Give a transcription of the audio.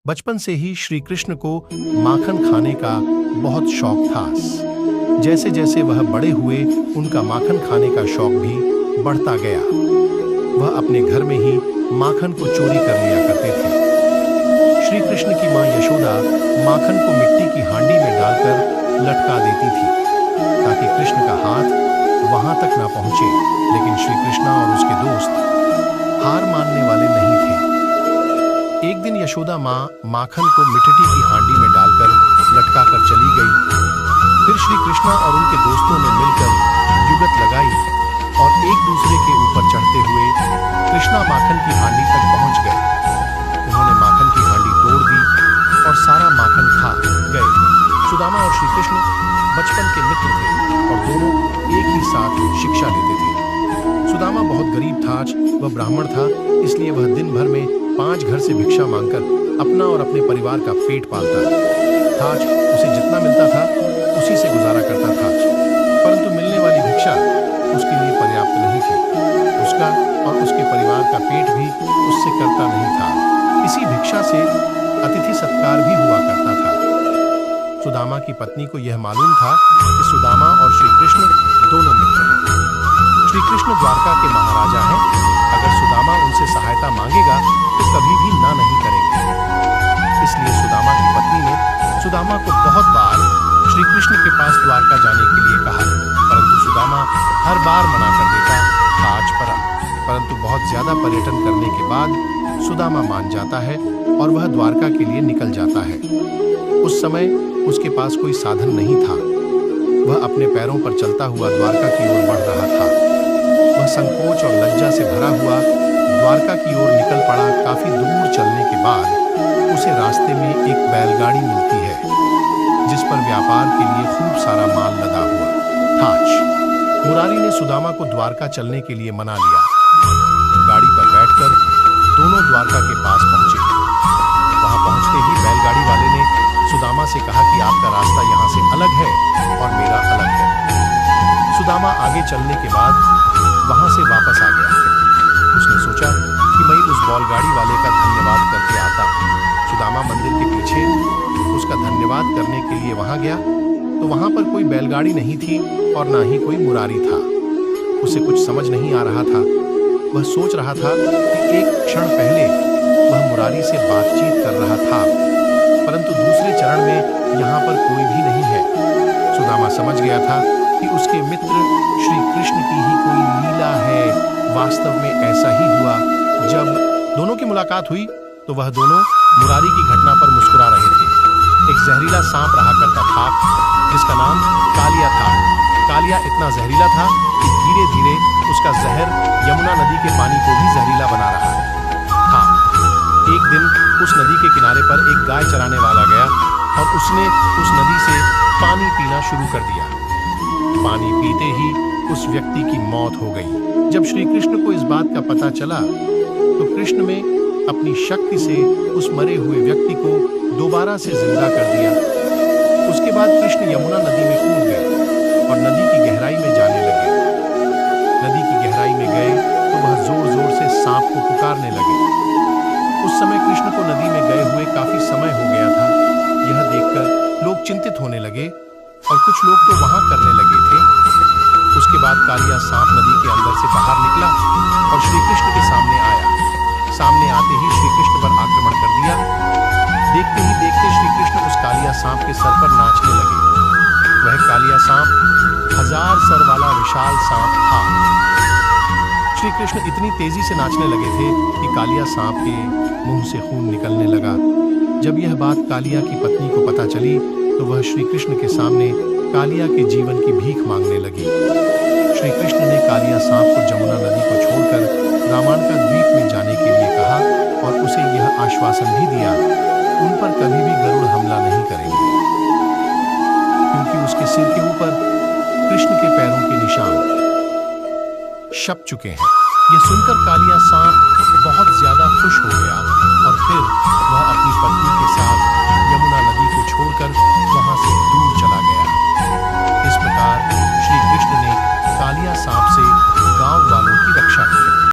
बचपन से ही श्री कृष्ण को माखन खाने का बहुत शौक था। जैसे जैसे वह बड़े हुए उनका माखन खाने का शौक भी बढ़ता गया। वह अपने घर में ही माखन को चोरी कर लिया करते थे। श्री कृष्ण की मां यशोदा माखन को मिट्टी की हांडी में डालकर लटका देती थी ताकि कृष्ण का हाथ वहां तक ना पहुंचे। लेकिन श्री कृष्ण और उसके दोस्त हार मानने वाले नहीं थे। एक दिन यशोदा मां माखन को मिट्टी की हांडी में डालकर लटका कर चली गई। फिर श्री कृष्ण और उनके दोस्तों ने मिलकर युगत लगाई और एक दूसरे के ऊपर चढ़ते हुए कृष्णा माखन की हांडी तक पहुंच गए। उन्होंने माखन की हांडी तोड़ दी और सारा माखन खा गए। सुदामा और श्री कृष्ण बचपन के मित्र थे और दोनों एक ही साथ शिक्षा लेते थे। सुदामा बहुत गरीब था, वह ब्राह्मण था, इसलिए वह दिन भर में 5 घर से भिक्षा मांगकर अपना और अपने परिवार का पेट पालता था। उसे जितना मिलता था उसी से गुजारा करता था, परंतु मिलने वाली भिक्षा उसके लिए पर्याप्त नहीं थी। उसका और उसके परिवार का पेट भी उससे करता नहीं था। इसी भिक्षा से अतिथि सत्कार भी हुआ करता था। सुदामा की पत्नी को यह मालूम था कि सुदामा और श्री कृष्ण दोनों मित्र हैं। श्री कृष्ण द्वारका के महाराजा हैं। अगर सुदामा उनसे सहायता मांगेगा तो कभी भी ना नहीं करेंगे। इसलिए सुदामा की पत्नी ने सुदामा को बहुत बार श्री कृष्ण के पास द्वारका जाने के लिए कहा, परंतु सुदामा हर बार मना कर देता था। परंतु बहुत ज्यादा पर्यटन करने के बाद सुदामा मान जाता है और वह द्वारका के लिए निकल जाता है। उस समय उसके पास कोई साधन नहीं था। वह अपने पैरों पर चलता हुआ द्वारका की ओर बढ़ रहा था। वह संकोच और लज्जा से भरा हुआ द्वारका की ओर निकल पड़ा। काफी दूर चलने के बाद उसे रास्ते में एक बैलगाड़ी मिलती है जिस पर व्यापार के लिए खूब सारा माल लदा हुआ था। मुरारी ने सुदामा को द्वारका चलने के लिए मना लिया। गाड़ी पर बैठकर दोनों द्वारका के पास पहुंचे। वहां पहुंचते ही बैलगाड़ी वाले ने सुदामा से कहा कि आपका रास्ता यहाँ से अलग है और मेरा अलग है। सुदामा आगे चलने के बाद वहां से वापस आ गया। उसने सोचा कि मैं उस बैलगाड़ी वाले का धन्यवाद करके आता। सुदामा मंदिर के पीछे उसका धन्यवाद करने के लिए वहां गया तो वहां पर कोई बैलगाड़ी नहीं थी और ना ही कोई मुरारी था। उसे कुछ समझ नहीं आ रहा था। वह सोच रहा था कि एक क्षण पहले वह मुरारी से बातचीत कर रहा था, परंतु दूसरे चरण में यहाँ पर कोई भी नहीं है। सुदामा समझ गया था कि उसके मित्र श्री कृष्ण की ही कोई लीला है। वास्तव में ऐसा ही हुआ। जब दोनों की मुलाकात हुई तो वह दोनों मुरारी की घटना पर मुस्कुरा रहे थे। एक जहरीला सांप रहा करता था जिसका नाम कालिया था। कालिया इतना जहरीला था कि धीरे धीरे उसका जहर यमुना नदी के पानी को भी जहरीला बना रहा था। एक दिन उस नदी के किनारे पर एक गाय चराने वाला गया और उसने उस नदी से पानी पीना शुरू कर दिया। पानी पीते ही उस व्यक्ति की मौत हो गई। जब श्री कृष्ण को इस बात का पता चला तो कृष्ण में अपनी शक्ति से उस मरे हुए व्यक्ति को दोबारा से जिंदा कर दिया। उसके बाद कृष्ण यमुना नदी में कूद गए और नदी की गहराई में जाने लगे। नदी की गहराई में गए तो वह जोर जोर से सांप को पुकारने लगे। उस समय कृष्ण को नदी में गए हुए काफी समय हो गया था। यह देखकर लोग चिंतित होने लगे और कुछ लोग तो वहां करने लगे थे। उसके बाद कालिया सांप नदी के अंदर से बाहर निकला और श्री कृष्ण के सामने आया। सामने आते ही श्री कृष्ण पर आक्रमण कर दिया। देखते ही देखते श्री कृष्ण उस कालिया सांप के सर पर नाचने लगे। वह कालिया सांप 1000 सर वाला विशाल सांप था। श्री कृष्ण इतनी तेजी से नाचने लगे थे कि कालिया सांप के मुंह से खून निकलने लगा। जब यह बात कालिया की पत्नी को पता चली तो वह श्री कृष्ण के सामने कालिया के जीवन की भीख मांगने लगी। श्री कृष्ण ने कालिया सांप को जमुना नदी को छोड़कर रामायणका द्वीप में जाने के लिए कहा और उसे यह आश्वासन भी दिया उन पर कभी भी गरुड़ हमला नहीं करेंगे, क्योंकि उसके सिर के ऊपर कृष्ण के पैरों के निशान छप चुके हैं। यह सुनकर कालिया सांप